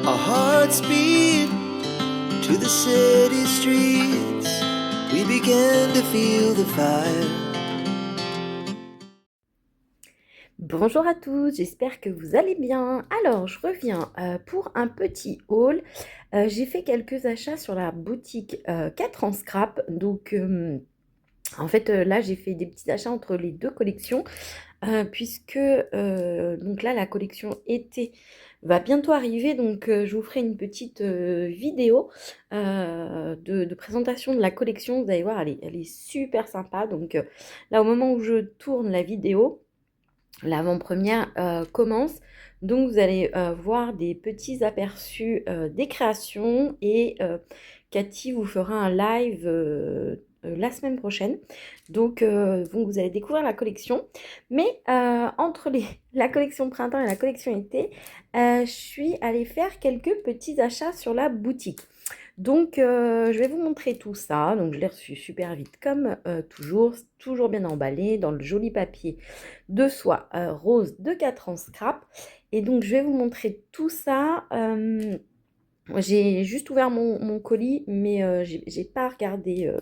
Our hearts beat to the city streets. We began to feel the fire. Bonjour à tous, j'espère que vous allez bien. Alors, je reviens pour un petit haul. J'ai fait quelques achats sur la boutique 4 en scrap. Donc, en fait, là, j'ai fait des petits achats entre les deux collections. Puisque donc là, la collection été va bientôt arriver. Donc, je vous ferai une petite vidéo de présentation de la collection. Vous allez voir, elle est super sympa. Donc, là, au moment où je tourne la vidéo, l'avant-première commence, donc vous allez voir des petits aperçus des créations et Cathy vous fera un live la semaine prochaine. Donc vous allez découvrir la collection. Mais entre la collection printemps et la collection été, je suis allée faire quelques petits achats sur la boutique. Donc, je vais vous montrer tout ça. Donc, je l'ai reçu super vite, comme toujours bien emballé dans le joli papier de soie rose de 4 ans scrap. Et donc, je vais vous montrer tout ça. J'ai juste ouvert mon colis, mais j'ai pas regardé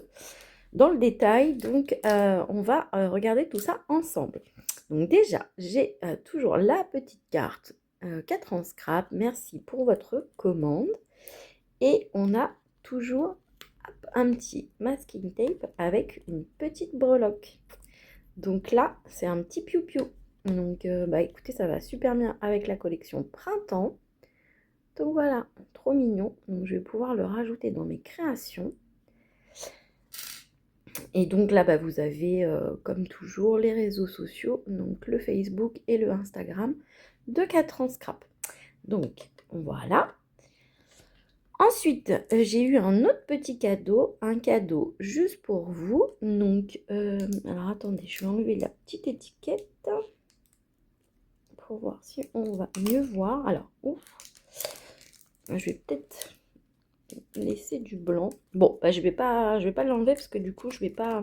dans le détail. Donc, on va regarder tout ça ensemble. Donc, déjà, j'ai toujours la petite carte 4 ans scrap. Merci pour votre commande. Et on a toujours un petit masking tape avec une petite breloque. Donc là, c'est un petit piou-piou. Donc écoutez, ça va super bien avec la collection printemps. Donc voilà, trop mignon. Donc je vais pouvoir le rajouter dans mes créations. Et donc là, vous avez, comme toujours, les réseaux sociaux, donc le Facebook et le Instagram de 4 ans scrap. Donc voilà. Ensuite, j'ai eu un autre petit cadeau, un cadeau juste pour vous. Donc, alors attendez, je vais enlever la petite étiquette pour voir si on va mieux voir. Alors, ouf, je vais peut-être laisser du blanc. Bon, je vais pas l'enlever parce que du coup, je vais pas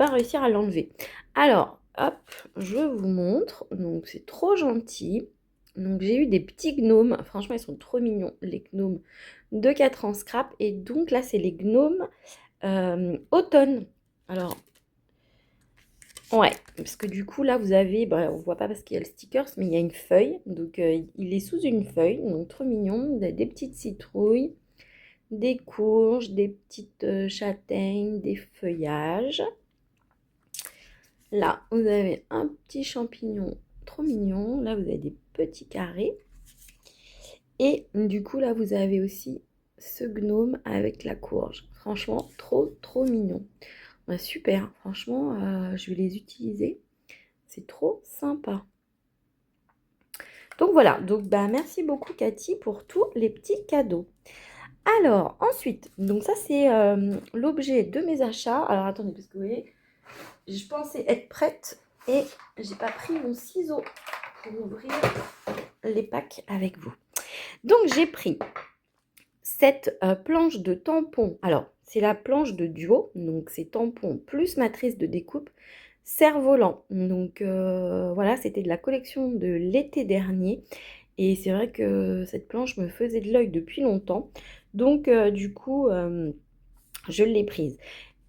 réussir à l'enlever. Alors, hop, je vous montre. Donc, c'est trop gentil. Donc, j'ai eu des petits gnomes. Franchement, ils sont trop mignons, les gnomes de 4 ans scrap. Et donc, là, c'est les gnomes automne. Alors, ouais, parce que du coup, là, vous avez, on voit pas parce qu'il y a le stickers, mais il y a une feuille. Donc, il est sous une feuille. Donc, trop mignon. Vous avez des petites citrouilles, des courges, des petites châtaignes, des feuillages. Là, vous avez un petit champignon trop mignon. Là, vous avez des petits carrés. Et du coup, là, vous avez aussi ce gnome avec la courge. Franchement, trop mignon. Super, franchement, je vais les utiliser. C'est trop sympa. Donc voilà, donc merci beaucoup Cathy pour tous les petits cadeaux. Alors, ensuite, donc ça c'est l'objet de mes achats. Alors attendez, parce que vous voyez, je pensais être prête et j'ai pas pris mon ciseau pour ouvrir les packs avec vous. Donc j'ai pris cette planche de tampons. Alors, c'est la planche de duo, donc c'est tampon plus matrice de découpe, cerf-volant. Donc voilà, c'était de la collection de l'été dernier. Et c'est vrai que cette planche me faisait de l'œil depuis longtemps. Donc du coup, je l'ai prise.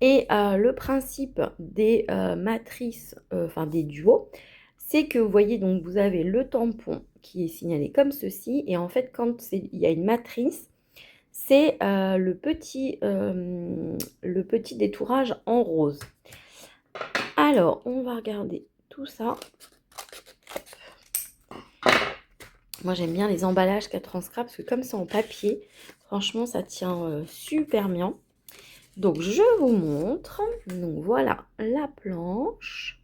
Et le principe des matrices, enfin des duos, c'est que vous voyez, donc vous avez le tampon qui est signalé comme ceci. Et en fait, quand il y a une matrice, c'est le petit détourage en rose. Alors, on va regarder tout ça. Moi, j'aime bien les emballages 4 ans scrap parce que comme c'est en papier, franchement, ça tient super bien. Donc, je vous montre. Donc, voilà la planche.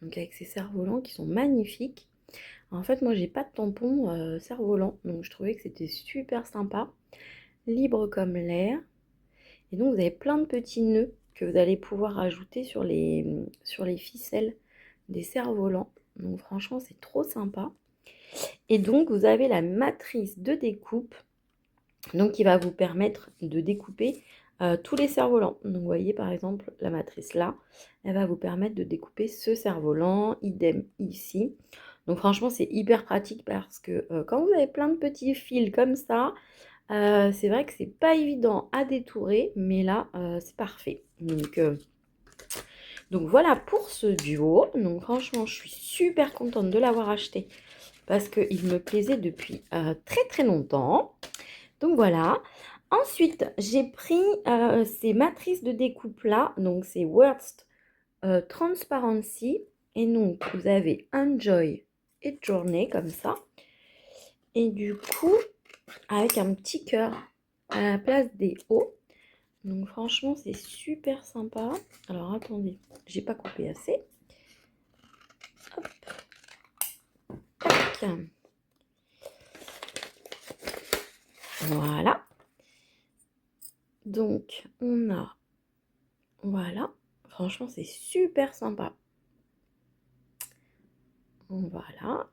Donc, avec ces cerfs-volants qui sont magnifiques. En fait, moi, j'ai pas de tampon cerf-volant. Donc, je trouvais que c'était super sympa. Libre comme l'air. Et donc, vous avez plein de petits nœuds que vous allez pouvoir ajouter sur les ficelles des cerfs-volants. Donc, franchement, c'est trop sympa. Et donc, vous avez la matrice de découpe, donc qui va vous permettre de découper tous les cerfs-volants. Donc, vous voyez, par exemple, la matrice là, elle va vous permettre de découper ce cerf-volant, idem ici. Donc franchement, c'est hyper pratique parce que quand vous avez plein de petits fils comme ça, c'est vrai que c'est pas évident à détourer, mais là, c'est parfait. Donc voilà pour ce duo. Donc franchement, je suis super contente de l'avoir acheté parce qu'il me plaisait depuis très très longtemps. Donc voilà. Ensuite, j'ai pris ces matrices de découpe là. Donc c'est Worst Transparency. Et donc vous avez Enjoy et Journey comme ça. Et du coup, avec un petit cœur à la place des O. Donc franchement, c'est super sympa. Alors attendez, j'ai pas coupé assez. Hop, tac. Voilà. Donc on a, voilà. Franchement, c'est super sympa. Voilà.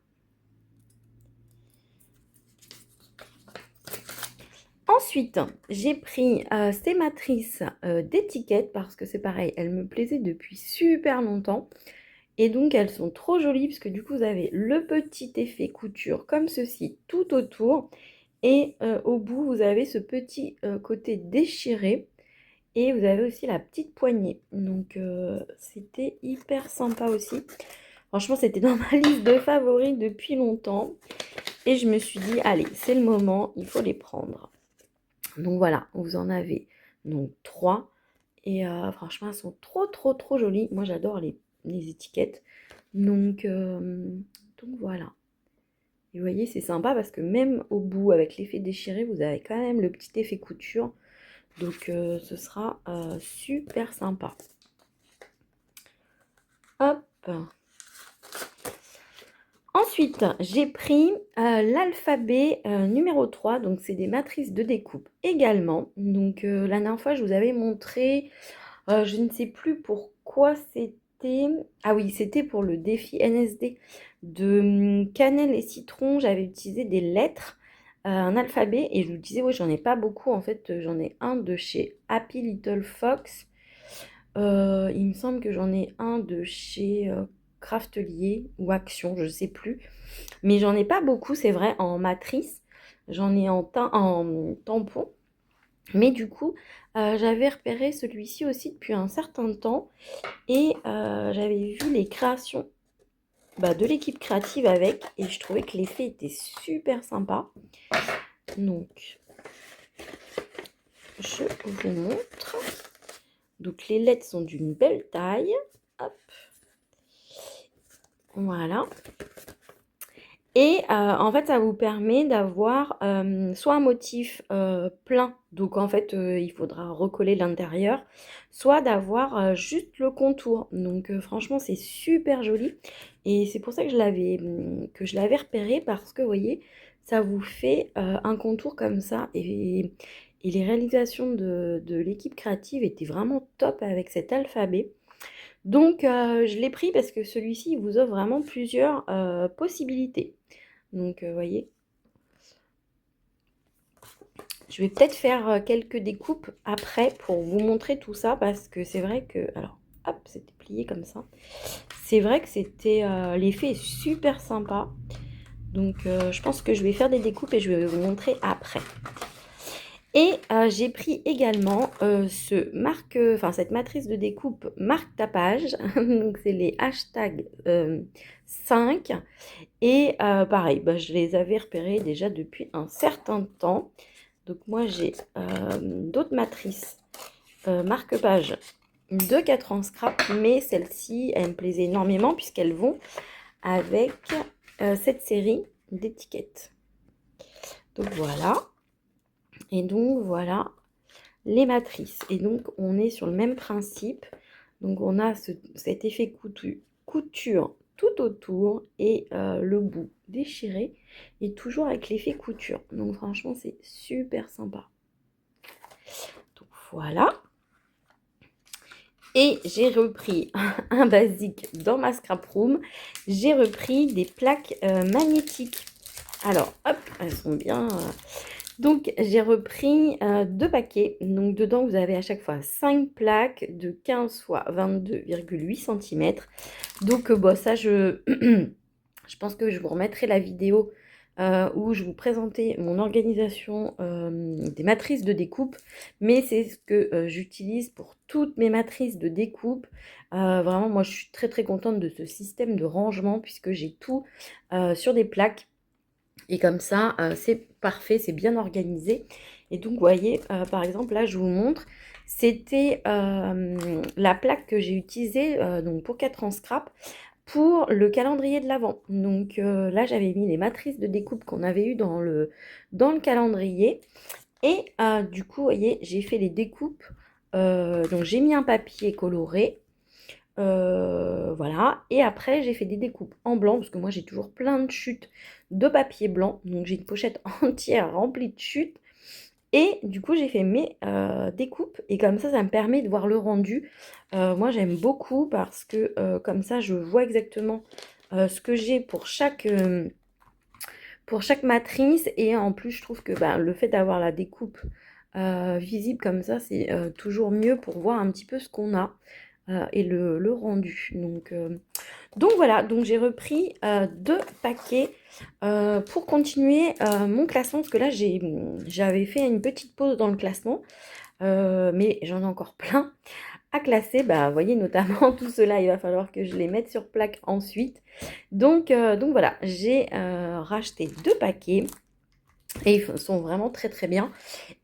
Ensuite, j'ai pris ces matrices d'étiquettes parce que c'est pareil, elles me plaisaient depuis super longtemps. Et donc, elles sont trop jolies parce que du coup, vous avez le petit effet couture comme ceci tout autour. Et au bout, vous avez ce petit côté déchiré. Et vous avez aussi la petite poignée. Donc, c'était hyper sympa aussi. Franchement, c'était dans ma liste de favoris depuis longtemps. Et je me suis dit, allez, c'est le moment, il faut les prendre. Donc voilà, vous en avez donc 3. Et franchement, elles sont trop, trop, trop jolies. Moi, j'adore les étiquettes. Donc voilà. Et vous voyez, c'est sympa parce que même au bout, avec l'effet déchiré, vous avez quand même le petit effet couture. Donc ce sera super sympa. Hop. Ensuite, j'ai pris l'alphabet numéro 3. Donc c'est des matrices de découpe également. Donc la dernière fois, je vous avais montré, je ne sais plus pourquoi c'était. Ah oui, c'était pour le défi NSD de cannelle et citron. J'avais utilisé des lettres, un alphabet, et je vous disais, oui, j'en ai pas beaucoup. En fait, j'en ai un de chez Happy Little Fox. Il me semble que j'en ai un de chez Craftelier ou Action, je ne sais plus. Mais j'en ai pas beaucoup, c'est vrai, en matrice. J'en ai en tampon. Mais du coup, j'avais repéré celui-ci aussi depuis un certain temps. Et j'avais vu les créations de l'équipe créative avec. Et je trouvais que l'effet était super sympa. Donc, je vous montre. Donc, les lettres sont d'une belle taille. Hop. Voilà. Et en fait, ça vous permet d'avoir soit un motif plein, donc en fait, il faudra recoller l'intérieur, soit d'avoir juste le contour. Donc franchement, c'est super joli. Et c'est pour ça que je l'avais repéré parce que, vous voyez, ça vous fait un contour comme ça. Et les réalisations de l'équipe créative étaient vraiment top avec cet alphabet. Donc, je l'ai pris parce que celui-ci, il vous offre vraiment plusieurs possibilités. Donc, vous voyez, je vais peut-être faire quelques découpes après pour vous montrer tout ça parce que c'est vrai que, alors, hop, c'était plié comme ça. C'est vrai que c'était, l'effet est super sympa. Donc, je pense que je vais faire des découpes et je vais vous montrer après. Et j'ai pris également cette matrice de découpe marque tapage. Donc c'est les hashtags 5. Et pareil, je les avais repérés déjà depuis un certain temps. Donc moi j'ai d'autres matrices marque-page de 4 ans scrap. Mais celles-ci, elles me plaisaient énormément puisqu'elles vont avec cette série d'étiquettes. Donc voilà. Et donc voilà les matrices. Et donc on est sur le même principe. Donc on a cet effet couture tout autour et le bout déchiré et toujours avec l'effet couture. Donc franchement c'est super sympa. Donc voilà. Et j'ai repris un basique dans ma scrap room. J'ai repris des plaques magnétiques. Alors hop, elles sont bien... Donc, j'ai repris 2 paquets. Donc, dedans, vous avez à chaque fois 5 plaques de 15 x 22,8 cm. Donc, ça, je Je pense que je vous remettrai la vidéo où je vous présentais mon organisation des matrices de découpe, mais c'est ce que j'utilise pour toutes mes matrices de découpe. Vraiment, moi, je suis très très contente de ce système de rangement puisque j'ai tout sur des plaques. Et comme ça, c'est parfait, c'est bien organisé. Et donc, vous voyez, par exemple, là, je vous montre, c'était la plaque que j'ai utilisée donc pour 4 ans scrap pour le calendrier de l'Avent. Donc là, j'avais mis les matrices de découpe qu'on avait eues dans le calendrier. Et du coup, vous voyez, j'ai fait les découpes. Donc, j'ai mis un papier coloré. Voilà. Et après, j'ai fait des découpes en blanc, parce que moi, j'ai toujours plein de chutes de papier blanc. Donc, j'ai une pochette entière remplie de chutes. Et du coup, j'ai fait mes découpes. Et comme ça me permet de voir le rendu. Moi, j'aime beaucoup parce que comme ça, je vois exactement ce que j'ai pour chaque matrice. Et en plus, je trouve que le fait d'avoir la découpe visible comme ça, c'est toujours mieux pour voir un petit peu ce qu'on a et le rendu. Donc voilà, donc j'ai repris 2 paquets pour continuer mon classement, parce que là j'avais fait une petite pause dans le classement, mais j'en ai encore plein à classer. Vous voyez notamment tout cela, il va falloir que je les mette sur plaque ensuite. Donc voilà, j'ai racheté 2 paquets. Et ils sont vraiment très très bien.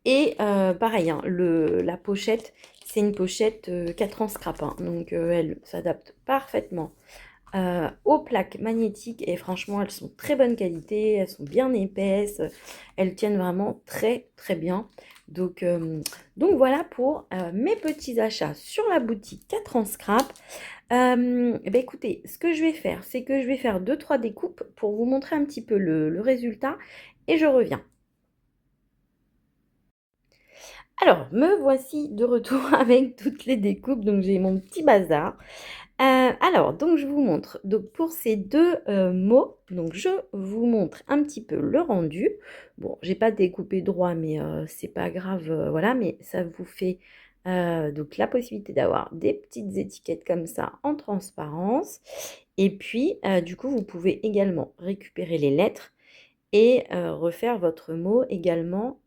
Et pareil, hein, la pochette, c'est une pochette 4 ans scrap. Hein, donc elle s'adapte parfaitement aux plaques magnétiques. Et franchement, elles sont très bonne qualité. Elles sont bien épaisses. Elles tiennent vraiment très très bien. Donc voilà pour mes petits achats sur la boutique 4 ans scrap. Écoutez, ce que je vais faire, c'est que je vais faire 2-3 découpes pour vous montrer un petit peu le résultat. Et je reviens. Alors, me voici de retour avec toutes les découpes. Donc, j'ai mon petit bazar. Alors, donc je vous montre. Donc, pour ces 2 mots, donc je vous montre un petit peu le rendu. Bon, j'ai pas découpé droit, mais c'est pas grave, voilà. Mais ça vous fait donc la possibilité d'avoir des petites étiquettes comme ça en transparence. Et puis, du coup, vous pouvez également récupérer les lettres et refaire votre mot également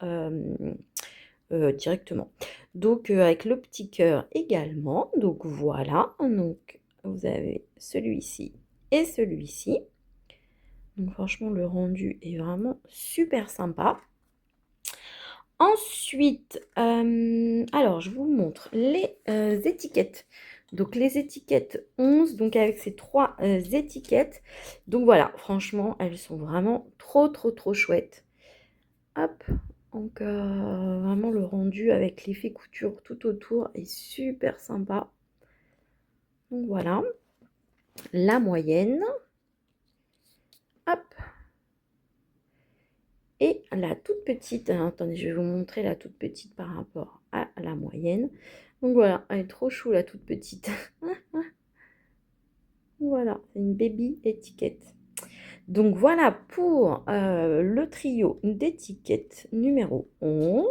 directement. Donc avec le petit cœur également. Donc voilà. Donc vous avez celui-ci et celui-ci. Donc franchement, le rendu est vraiment super sympa. Ensuite, alors je vous montre les étiquettes. Donc les étiquettes 11, donc avec ces 3 étiquettes. Donc voilà, franchement, elles sont vraiment trop trop trop chouettes. Hop, donc vraiment le rendu avec l'effet couture tout autour est super sympa. Donc voilà, la moyenne. Hop. Et la toute petite, alors, attendez, je vais vous montrer la toute petite par rapport à la moyenne. Donc voilà, elle est trop chou la toute petite. Voilà, c'est une baby étiquette. Donc voilà pour le trio d'étiquettes numéro 11.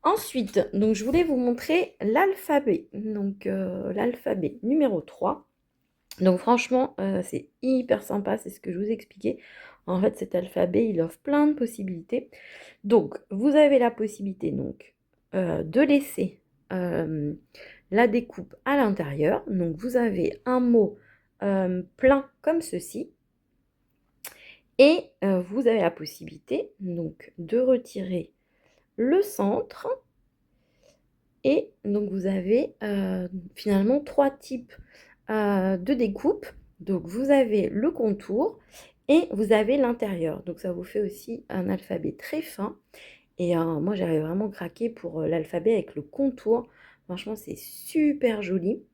Ensuite, donc je voulais vous montrer l'alphabet. Donc l'alphabet numéro 3. Donc franchement, c'est hyper sympa, c'est ce que je vous expliquais. En fait, cet alphabet, il offre plein de possibilités. Donc, vous avez la possibilité donc de laisser la découpe à l'intérieur. Donc, vous avez un mot plein comme ceci. Et vous avez la possibilité donc de retirer le centre. Et donc, vous avez finalement 3 types de découpe. Donc, vous avez le contour et vous avez l'intérieur. Donc, ça vous fait aussi un alphabet très fin. Et moi, j'avais vraiment craqué pour l'alphabet avec le contour. Franchement, c'est super joli.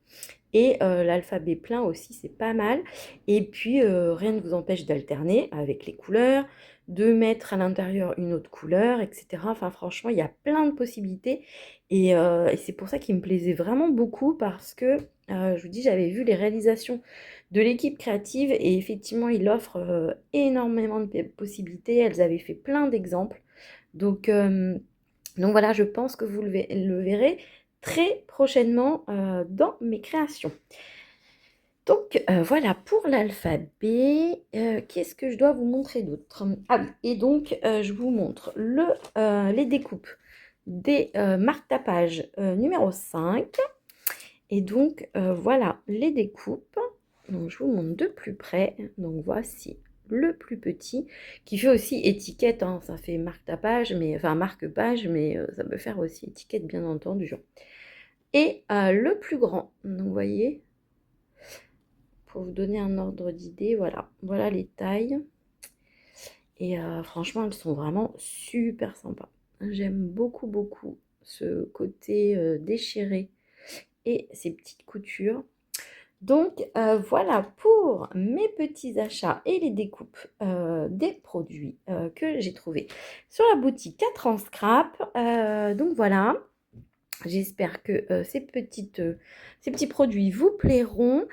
Et l'alphabet plein aussi, c'est pas mal. Et puis, rien ne vous empêche d'alterner avec les couleurs, de mettre à l'intérieur une autre couleur, etc. Enfin, franchement, il y a plein de possibilités. Et c'est pour ça qu'il me plaisait vraiment beaucoup parce que, je vous dis, j'avais vu les réalisations de l'équipe créative et effectivement, il offre énormément de possibilités. Elles avaient fait plein d'exemples. Donc voilà, je pense que vous le verrez très prochainement dans mes créations. Donc voilà pour l'alphabet. Qu'est-ce que je dois vous montrer d'autre? Ah oui, et donc je vous montre les découpes des marque-tapage numéro 5. Et donc voilà les découpes. Donc je vous montre de plus près. Donc voici le plus petit qui fait aussi étiquette, hein. Ça fait marque-tapage, mais enfin marque-page, mais ça peut faire aussi étiquette bien entendu. Et le plus grand. Donc vous voyez. Pour vous donner un ordre d'idée, voilà les tailles. Et franchement, elles sont vraiment super sympas. J'aime beaucoup, beaucoup ce côté déchiré et ces petites coutures. Donc voilà pour mes petits achats et les découpes des produits que j'ai trouvés sur la boutique 4 en scrap. Donc voilà, j'espère que ces petits produits vous plairont.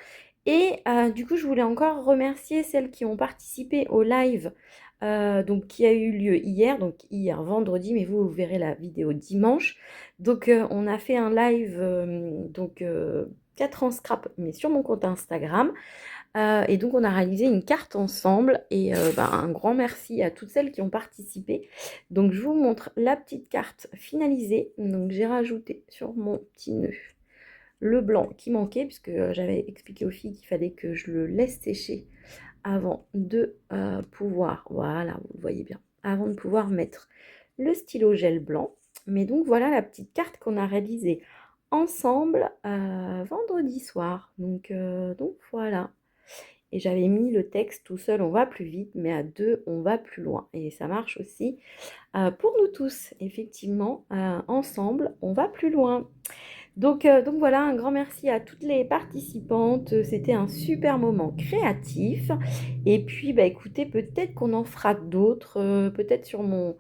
Et du coup, je voulais encore remercier celles qui ont participé au live donc, qui a eu lieu hier, donc hier vendredi, mais vous verrez la vidéo dimanche. Donc, on a fait un live 4 ans scrap, mais sur mon compte Instagram. Et donc, on a réalisé une carte ensemble. Et un grand merci à toutes celles qui ont participé. Donc, je vous montre la petite carte finalisée. Donc, j'ai rajouté sur mon petit nœud le blanc qui manquait, puisque j'avais expliqué aux filles qu'il fallait que je le laisse sécher avant de pouvoir, voilà, vous le voyez bien, avant de pouvoir mettre le stylo gel blanc. Mais donc voilà la petite carte qu'on a réalisée ensemble vendredi soir. Donc voilà. Et j'avais mis le texte tout seul, on va plus vite, mais à deux, on va plus loin. Et ça marche aussi pour nous tous. Effectivement, ensemble, on va plus loin. Donc voilà, un grand merci à toutes les participantes. C'était un super moment créatif. Et puis, bah, écoutez, peut-être qu'on en fera d'autres, peut-être sur mon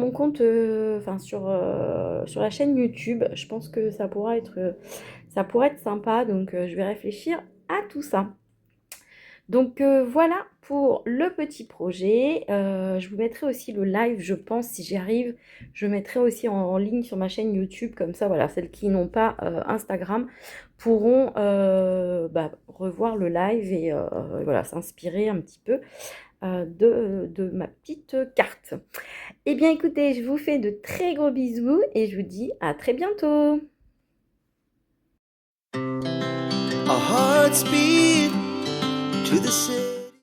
compte, enfin sur la chaîne YouTube. Je pense que ça pourrait être sympa. Donc, je vais réfléchir à tout ça. Donc voilà pour le petit projet. Je vous mettrai aussi le live, je pense, si j'y arrive. Je mettrai aussi en ligne sur ma chaîne YouTube. Comme ça, voilà, celles qui n'ont pas Instagram pourront revoir le live et voilà, s'inspirer un petit peu de ma petite carte. Eh bien, écoutez, je vous fais de très gros bisous et je vous dis à très bientôt. Our hearts beat to the city.